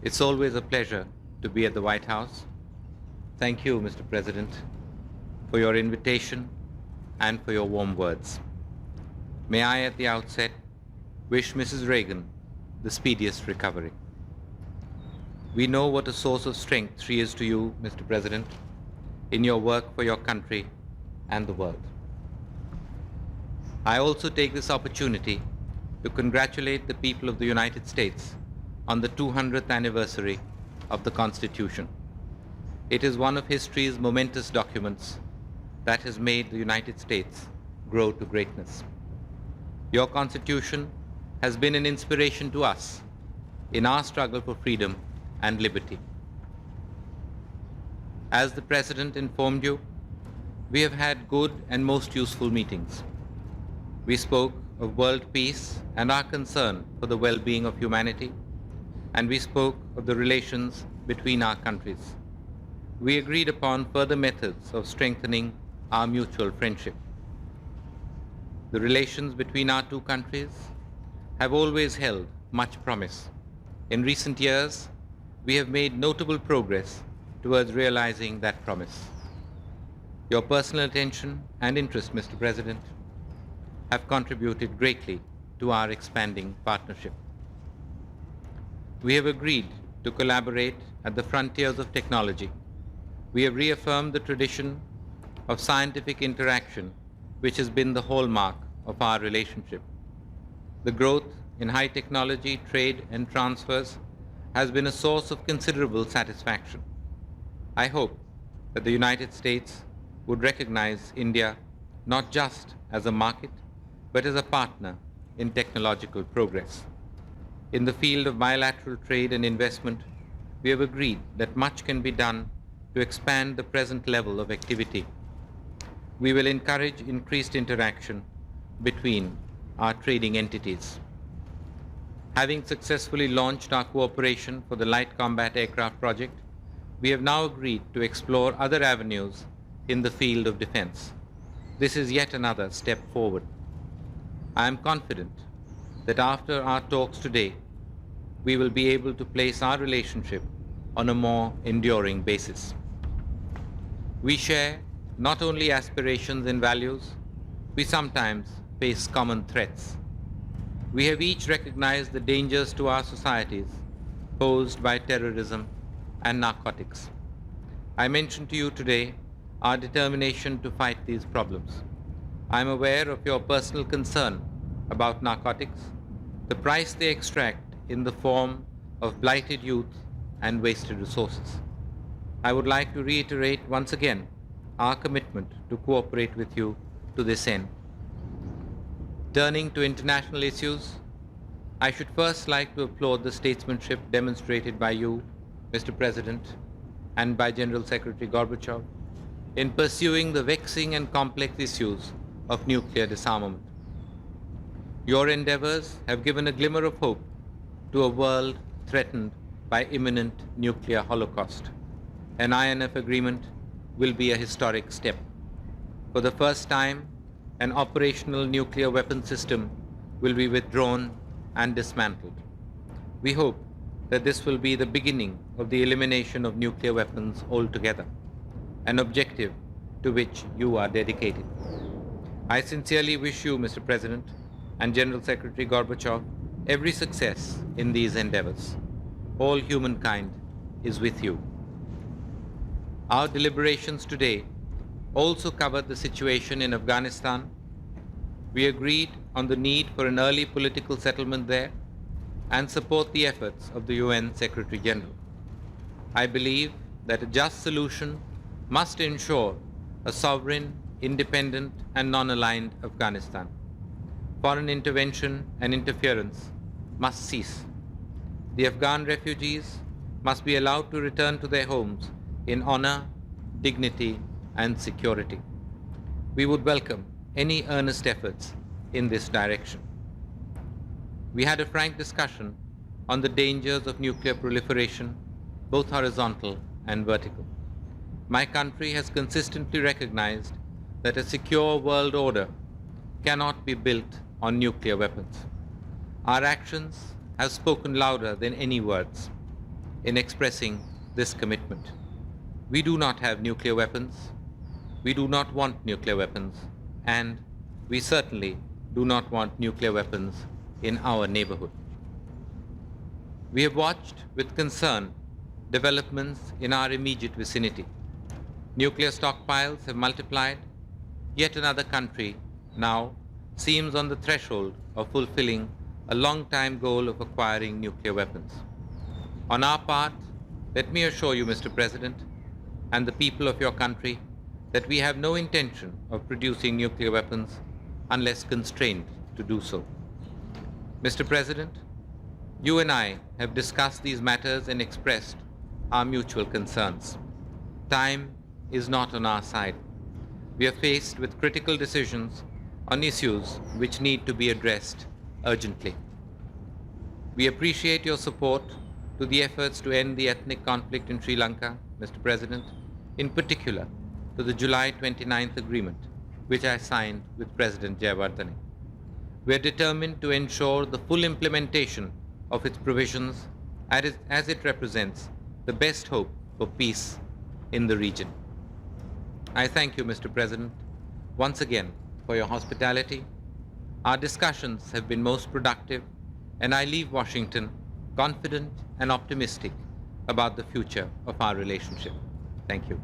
It's always a pleasure to be at the White House. Thank you, Mr. President, for your invitation and for your warm words. May I, at the outset, wish Mrs. Reagan the speediest recovery. We know what a source of strength she is to you, Mr. President, in your work for your country and the world. I also take this opportunity to congratulate the people of the United States on the 200th anniversary of the Constitution. It is one of history's momentous documents that has made the United States grow to greatness. Your Constitution has been an inspiration to us in our struggle for freedom and liberty. As the President informed you, we have had good and most useful meetings. We spoke of world peace and our concern for the well-being of humanity, and we spoke of the relations between our countries. We agreed upon further methods of strengthening our mutual friendship. The relations between our two countries have always held much promise. In recent years, we have made notable progress towards realizing that promise. Your personal attention and interest, Mr. President, have contributed greatly to our expanding partnership. We have agreed to collaborate at the frontiers of technology. We have reaffirmed the tradition of scientific interaction, which has been the hallmark of our relationship. The growth in high technology, trade, and transfers has been a source of considerable satisfaction. I hope that the United States would recognize India not just as a market, but as a partner in technological progress. In the field of bilateral trade and investment, we have agreed that much can be done to expand the present level of activity. We will encourage increased interaction between our trading entities. Having successfully launched our cooperation for the Light Combat Aircraft project, we have now agreed to explore other avenues in the field of defense. This is yet another step forward. I am confident that after our talks today, we will be able to place our relationship on a more enduring basis. We share not only aspirations and values, we sometimes face common threats. We have each recognized the dangers to our societies posed by terrorism and narcotics. I mentioned to you today our determination to fight these problems. I am aware of your personal concern about narcotics, the price they extract in the form of blighted youth and wasted resources. I would like to reiterate once again our commitment to cooperate with you to this end. Turning to international issues, I should first like to applaud the statesmanship demonstrated by you, Mr. President, and by General Secretary Gorbachev in pursuing the vexing and complex issues of nuclear disarmament. Your endeavors have given a glimmer of hope to a world threatened by imminent nuclear holocaust. An INF agreement will be a historic step. For the first time, an operational nuclear weapon system will be withdrawn and dismantled. We hope that this will be the beginning of the elimination of nuclear weapons altogether, an objective to which you are dedicated. I sincerely wish you, Mr. President, and General Secretary Gorbachev every success in these endeavors. All humankind is with you. Our deliberations today also covered the situation in Afghanistan. We agreed on the need for an early political settlement there and support the efforts of the UN Secretary General. I believe that a just solution must ensure a sovereign, independent, and non-aligned Afghanistan. Foreign intervention and interference must cease. The Afghan refugees must be allowed to return to their homes in honor, dignity, and security. We would welcome any earnest efforts in this direction. We had a frank discussion on the dangers of nuclear proliferation, both horizontal and vertical. My country has consistently recognized that a secure world order cannot be built on nuclear weapons. Our actions have spoken louder than any words. in expressing this commitment. We do not have nuclear weapons. We do not want nuclear weapons. And we certainly do not want nuclear weapons in our neighborhood. We have watched with concern developments in our immediate vicinity. Nuclear stockpiles have multiplied. Yet another country now seems on the threshold of fulfilling a long-time goal of acquiring nuclear weapons. On our part, let me assure you, Mr. President, and the people of your country, that we have no intention of producing nuclear weapons unless constrained to do so. Mr. President, you and I have discussed these matters and expressed our mutual concerns. Time is not on our side. We are faced with critical decisions on issues which need to be addressed urgently. We appreciate your support to the efforts to end the ethnic conflict in Sri Lanka, Mr. President, in particular to the July 29th agreement, which I signed with President Jayawardene. We are determined to ensure the full implementation of its provisions as it represents the best hope for peace in the region. I thank you, Mr. President, once again for your hospitality. Our discussions have been most productive, and I leave Washington confident and optimistic about the future of our relationship. Thank you.